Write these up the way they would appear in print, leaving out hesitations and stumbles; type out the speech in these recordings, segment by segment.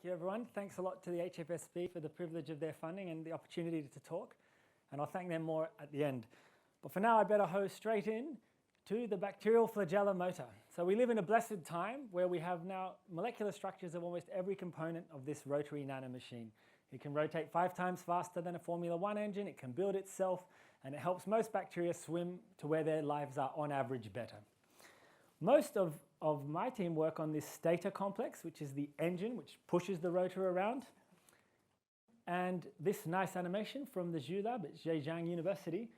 you, everyone. Thanks a lot to the HFSP for the privilege of their funding and the opportunity to talk. And I'll thank them more at the end. But for now, I better hose straight in to the bacterial flagellar motor. So we live in a blessed time where we have now molecular structures of almost every component of this rotary nanomachine. It can rotate 5 times faster than a Formula 1 engine, it can build itself, and it helps most bacteria swim to where their lives are on average better. Most of my team work on this stator complex, which is the engine which pushes the rotor around. And this nice animation from the Zhu lab at Zhejiang University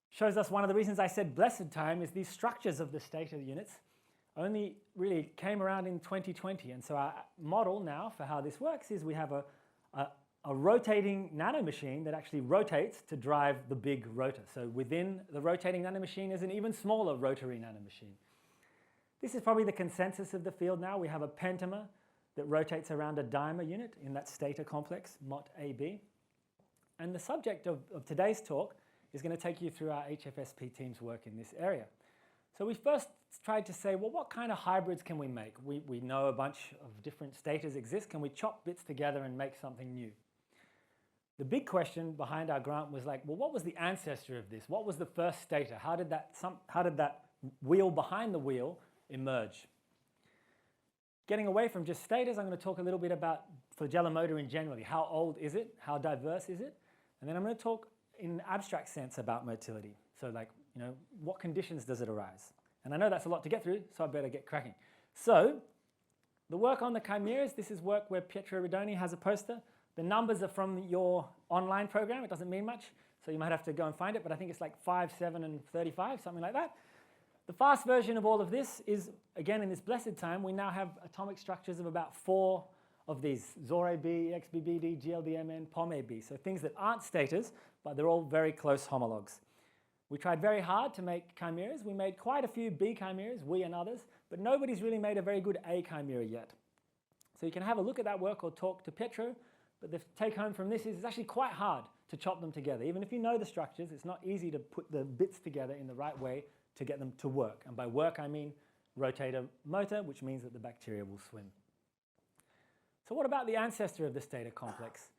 shows us one of the reasons I said blessed time is these structures of the stator units only really came around in 2020. And so our model now for how this works is we have a rotating nanomachine that actually rotates to drive the big rotor. So within the rotating nanomachine is an even smaller rotary nanomachine. This is probably the consensus of the field now. We have a pentamer that rotates around a dimer unit in that stator complex, MOT-AB. And the subject of today's talk is going to take you through our HFSP team's work in this area. So we first tried to say, well, what kind of hybrids can we make? We know a bunch of different stators exist. Can we chop bits together and make something new? The big question behind our grant was like, well, what was the ancestor of this? What was the first stator? How did that wheel behind the wheel emerge? Getting away from just stators, I'm going to talk a little bit about flagellar motor in generally. How old is it? How diverse is it? And then I'm going to talk in an abstract sense about motility. So like, what conditions does it arise? And I know that's a lot to get through, so I better get cracking. So the work on the chimeras, this is work where Pietro Redoni has a poster. The numbers are from your online program. It doesn't mean much, so you might have to go and find it, but I think it's like 5, 7, and 35, something like that. The fast version of all of this is, again, in this blessed time, we now have atomic structures of about 4 of these, ZOR-AB, XBBD, GLDMN, POM-AB, so things that aren't stators, but they're all very close homologs. We tried very hard to make chimeras. We made quite a few B chimeras, we and others, but nobody's really made a very good A chimera yet. So you can have a look at that work or talk to Pietro, but the take home from this is it's actually quite hard to chop them together. Even if you know the structures, it's not easy to put the bits together in the right way to get them to work. And by work, I mean rotator motor, which means that the bacteria will swim. So what about the ancestor of the stator complex?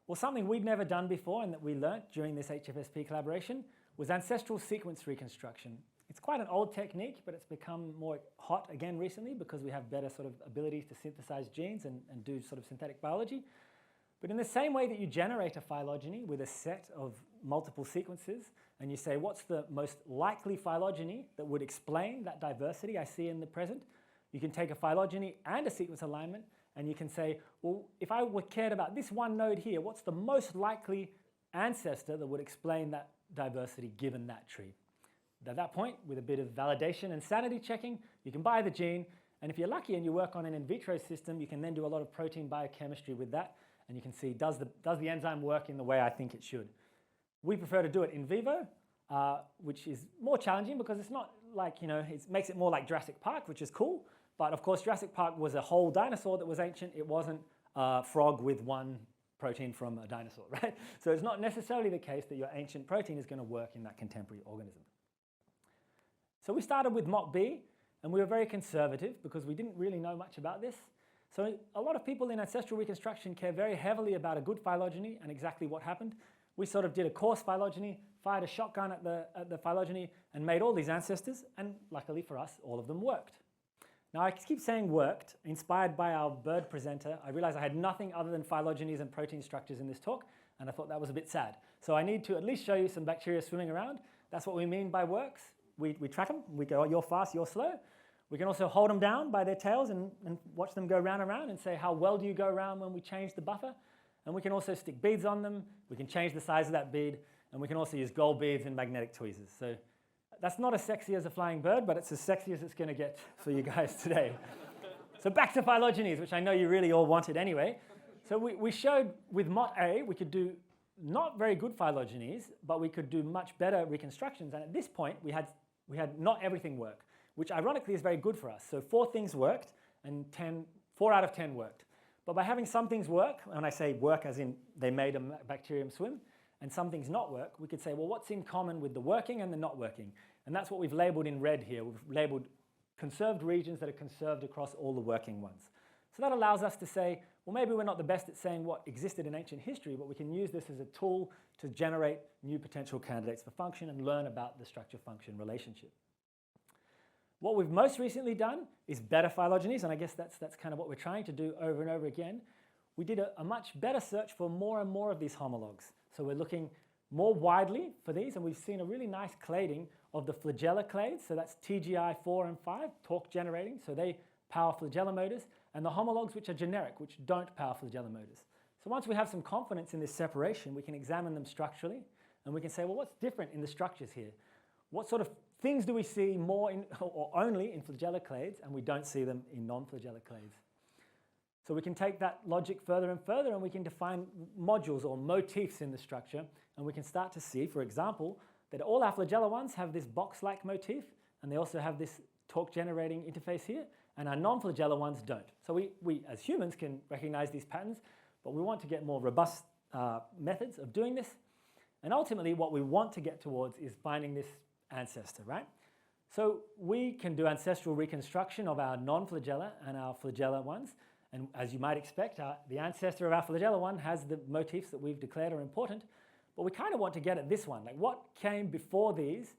Well, something we'd never done before and that we learnt during this HFSP collaboration was ancestral sequence reconstruction. It's quite an old technique, but it's become more hot again recently because we have better sort of abilities to synthesize genes and do sort of synthetic biology. But in the same way that you generate a phylogeny with a set of multiple sequences, and you say, what's the most likely phylogeny that would explain that diversity I see in the present? You can take a phylogeny and a sequence alignment, and you can say, well, if I were cared about this one node here, what's the most likely ancestor that would explain that diversity given that tree? At that point, with a bit of validation and sanity checking, you can buy the gene, and if you're lucky and you work on an in vitro system, you can then do a lot of protein biochemistry with that, and you can see, does the enzyme work in the way I think it should? We prefer to do it in vivo, which is more challenging because it's not like, it makes it more like Jurassic Park, which is cool. But of course, Jurassic Park was a whole dinosaur that was ancient. It wasn't a frog with one protein from a dinosaur, right? So it's not necessarily the case that your ancient protein is going to work in that contemporary organism. So we started with MOT-B, and we were very conservative because we didn't really know much about this. So a lot of people in ancestral reconstruction care very heavily about a good phylogeny and exactly what happened. We sort of did a coarse phylogeny, fired a shotgun at the phylogeny, and made all these ancestors, and luckily for us, all of them worked. Now I keep saying worked, inspired by our bird presenter. I realized I had nothing other than phylogenies and protein structures in this talk, and I thought that was a bit sad. So I need to at least show you some bacteria swimming around. That's what we mean by works. We track them, we go, you're fast, you're slow. We can also hold them down by their tails and watch them go round and round and say, how well do you go around when we change the buffer? And we can also stick beads on them. We can change the size of that bead. And we can also use gold beads and magnetic tweezers. So that's not as sexy as a flying bird, but it's as sexy as it's going to get for you guys today. So back to phylogenies, which I know you really all wanted anyway. So we showed with MOT-A, we could do not very good phylogenies, but we could do much better reconstructions. And at this point, we had not everything work, which ironically is very good for us. So 4 things worked, and 4 out of 10 worked. But by having some things work, when I say work as in they made a bacterium swim, and some things not work, we could say, well, what's in common with the working and the not working? And that's what we've labeled in red here. We've labeled conserved regions that are conserved across all the working ones. So that allows us to say, Well, maybe we're not the best at saying what existed in ancient history, but we can use this as a tool to generate new potential candidates for function and learn about the structure-function relationship. What we've most recently done is better phylogenies, and I guess that's kind of what we're trying to do over and over again. We did a much better search for more and more of these homologs. So we're looking more widely for these, and we've seen a really nice clading of the flagellar clades. So that's TGI 4 and 5, torque generating, so they power flagellar motors, and the homologs which are generic, which don't power flagellar motors. So once we have some confidence in this separation, we can examine them structurally, and we can say, well, what's different in the structures here? What sort of things do we see more in, or only in flagellar clades, and we don't see them in non-flagellar clades? So we can take that logic further and further, and we can define modules or motifs in the structure, and we can start to see, for example, that all our flagellar ones have this box-like motif, and they also have this torque-generating interface here, and our non-flagellar ones don't. So we as humans can recognize these patterns, but we want to get more robust methods of doing this. And ultimately, what we want to get towards is finding this ancestor, right? So we can do ancestral reconstruction of our non-flagellar and our flagellar ones. And as you might expect, the ancestor of our flagellar one has the motifs that we've declared are important. But we kind of want to get at this one, like what came before these,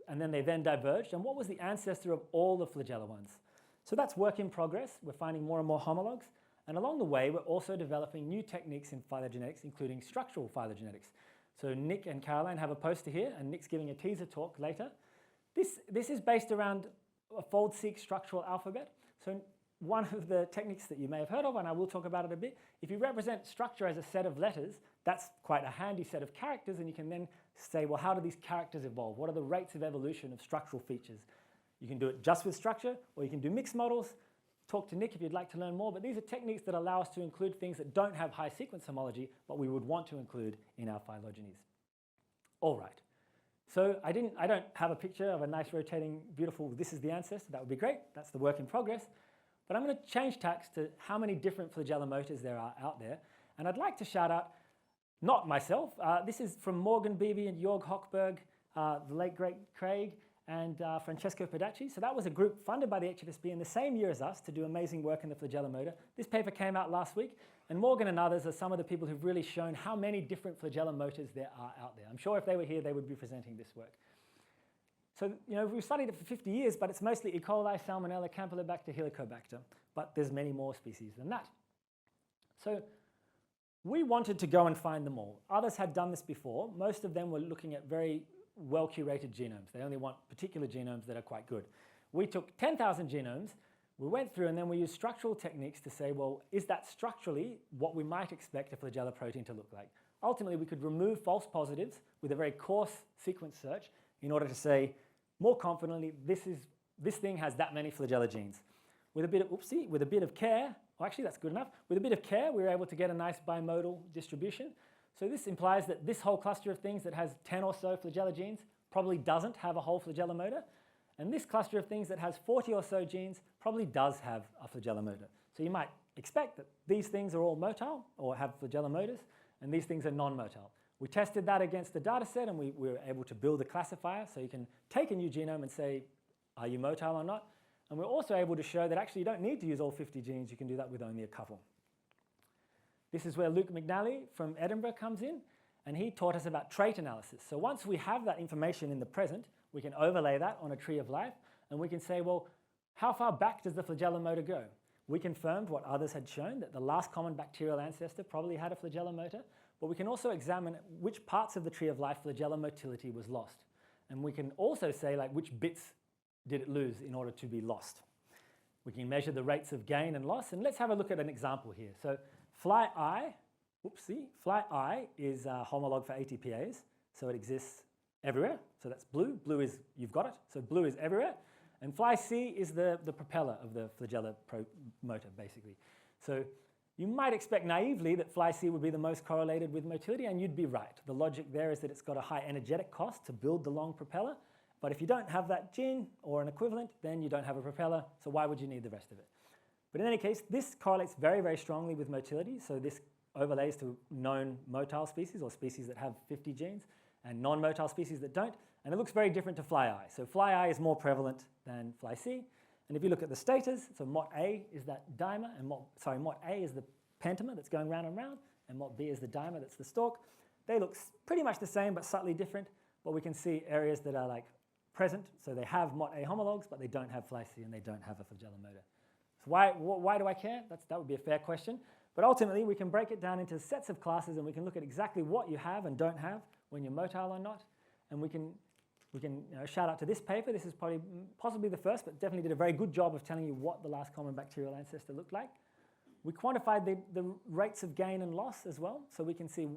and then they then diverged, and what was the ancestor of all the flagellar ones? So that's work in progress. We're finding more and more homologs. And along the way, we're also developing new techniques in phylogenetics, including structural phylogenetics. So Nick and Caroline have a poster here, and Nick's giving a teaser talk later. This is based around a fold-seq structural alphabet. So one of the techniques that you may have heard of, and I will talk about it a bit, if you represent structure as a set of letters, that's quite a handy set of characters, and you can then say, well, how do these characters evolve? What are the rates of evolution of structural features? You can do it just with structure, or you can do mixed models. Talk to Nick if you'd like to learn more, but these are techniques that allow us to include things that don't have high sequence homology, but we would want to include in our phylogenies. All right. So I don't have a picture of a nice rotating, beautiful, this is the ancestor. That would be great. That's the work in progress. But I'm going to change tacks to how many different flagellar motors there are out there. And I'd like to shout out, not myself, this is from Morgan Beebe and Jorg Hochberg, the late great Craig, and Francesco Pedacci. So that was a group funded by the HFSP in the same year as us to do amazing work in the flagellar motor. This paper came out last week, and Morgan and others are some of the people who've really shown how many different flagellar motors there are out there. I'm sure if they were here, they would be presenting this work. So, we've studied it for 50 years, but it's mostly E. coli, Salmonella, Campylobacter, Helicobacter, but there's many more species than that. So we wanted to go and find them all. Others had done this before. Most of them were looking at very well-curated genomes. They only want particular genomes that are quite good. We took 10,000 genomes, we went through, and then we used structural techniques to say, well, is that structurally what we might expect a flagellar protein to look like? Ultimately, we could remove false positives with a very coarse sequence search in order to say, more confidently, this thing has that many flagellar genes. With a bit of care, well, actually that's good enough. With a bit of care, we were able to get a nice bimodal distribution. So this implies that this whole cluster of things that has 10 or so flagellar genes probably doesn't have a whole flagellar motor. And this cluster of things that has 40 or so genes probably does have a flagellar motor. So you might expect that these things are all motile or have flagellar motors, and these things are non-motile. We tested that against the data set, and we were able to build a classifier. So you can take a new genome and say, are you motile or not? And we're also able to show that actually you don't need to use all 50 genes. You can do that with only a couple. This is where Luke McNally from Edinburgh comes in, and he taught us about trait analysis. So once we have that information in the present, we can overlay that on a tree of life, and we can say, well, how far back does the flagellar motor go? We confirmed what others had shown, that the last common bacterial ancestor probably had a flagellar motor, but we can also examine which parts of the tree of life flagellar motility was lost. And we can also say, like, which bits did it lose in order to be lost. We can measure the rates of gain and loss, and let's have a look at an example here. So fly I is a homolog for ATPase, so it exists everywhere. So that's blue. Blue is, you've got it. So blue is everywhere. And fly C is the propeller of the flagellar motor, basically. So you might expect naively that fly C would be the most correlated with motility, and you'd be right. The logic there is that it's got a high energetic cost to build the long propeller, but if you don't have that gene or an equivalent, then you don't have a propeller, so why would you need the rest of it? But in any case, this correlates very, very strongly with motility, so this overlays to known motile species or species that have 50 genes, and non-motile species that don't, and it looks very different to fly I. So fly I is more prevalent than fly C, and if you look at the status, so mot A is that dimer, and mot A is the pentamer that's going round and round, and mod B is the dimer that's the stalk. They look pretty much the same but slightly different, but we can see areas that are like present, so they have mod A homologs, but they don't have Fly C and they don't have a flagellar motor. So why do I care? That would be a fair question. But ultimately, we can break it down into sets of classes, and we can look at exactly what you have and don't have when you're motile or not. And we can shout out to this paper. This is possibly the first, but definitely did a very good job of telling you what the last common bacterial ancestor looked like. We quantified the rates of gain and loss as well, so we can see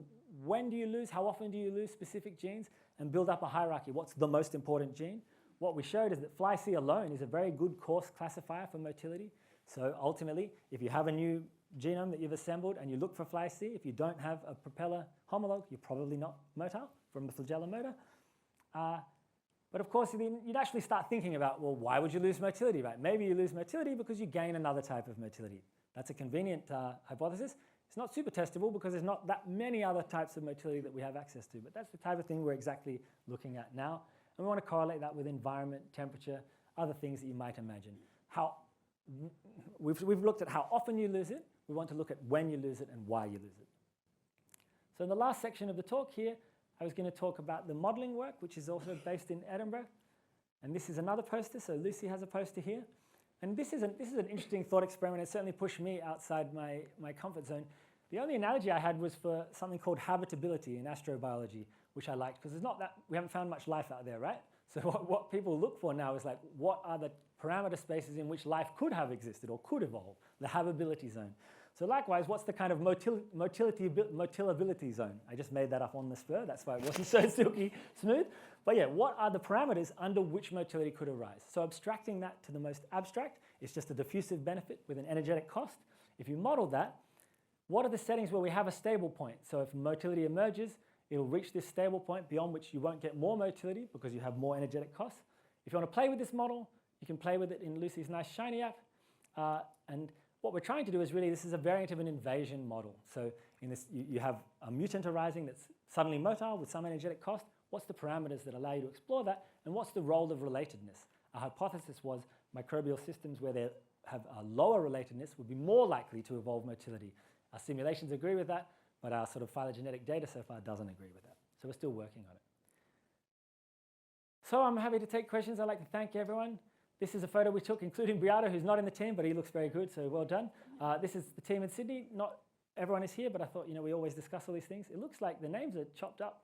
when do you lose, how often do you lose specific genes, and build up a hierarchy. What's the most important gene? What we showed is that Fly C alone is a very good coarse classifier for motility. So ultimately, if you have a new genome that you've assembled and you look for Fly C, if you don't have a propeller homolog, you're probably not motile from the flagellar motor. But of course, you'd actually start thinking about, well, why would you lose motility, right? Maybe you lose motility because you gain another type of motility. That's a convenient hypothesis. It's not super testable because there's not that many other types of motility that we have access to, but that's the type of thing we're exactly looking at now. And we want to correlate that with environment, temperature, other things that you might imagine. We've looked at how often you lose it. We want to look at when you lose it and why you lose it. So in the last section of the talk here, I was going to talk about the modeling work, which is also based in Edinburgh. And this is another poster. So Lucy has a poster here. And this is an interesting thought experiment. It certainly pushed me outside my comfort zone. The only analogy I had was for something called habitability in astrobiology, which I liked, because we haven't found much life out there, right? So what people look for now is like, what are the parameter spaces in which life could have existed or could evolve, the habitability zone. So likewise, what's the kind of motilability zone? I just made that up on the spur. That's why it wasn't so silky smooth. But yeah, what are the parameters under which motility could arise? So abstracting that to the most abstract, it's just a diffusive benefit with an energetic cost. If you model that, what are the settings where we have a stable point? So if motility emerges, it'll reach this stable point beyond which you won't get more motility because you have more energetic costs. If you want to play with this model, you can play with it in Lucy's nice Shiny app. And what we're trying to do is really, this is a variant of an invasion model. So in this, you have a mutant arising that's suddenly motile with some energetic cost. What's the parameters that allow you to explore that? And what's the role of relatedness? Our hypothesis was microbial systems where they have a lower relatedness would be more likely to evolve motility. Our simulations agree with that, but our sort of phylogenetic data so far doesn't agree with that. So we're still working on it. So I'm happy to take questions. I'd like to thank everyone. This is a photo we took, including Briata, who's not in the team, but he looks very good, so well done. This is the team in Sydney. Not everyone is here, but I thought, we always discuss all these things. It looks like the names are chopped up.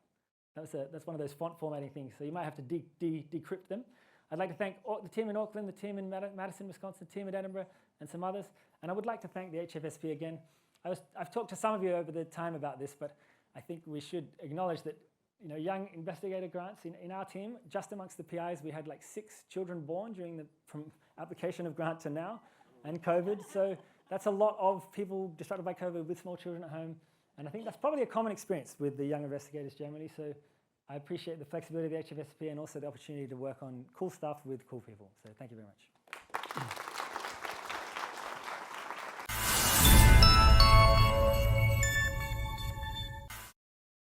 That's one of those font formatting things, so you might have to decrypt them. I'd like to thank the team in Auckland, the team in Madison, Wisconsin, the team in Edinburgh, and some others. And I would like to thank the HFSP again. I've talked to some of you over the time about this, but I think we should acknowledge that young investigator grants in our team, just amongst the PIs, we had like 6 children born from application of grant to now, and COVID. So that's a lot of people disrupted by COVID with small children at home. And I think that's probably a common experience with the young investigators generally. So I appreciate the flexibility of the HFSP and also the opportunity to work on cool stuff with cool people. So thank you very much.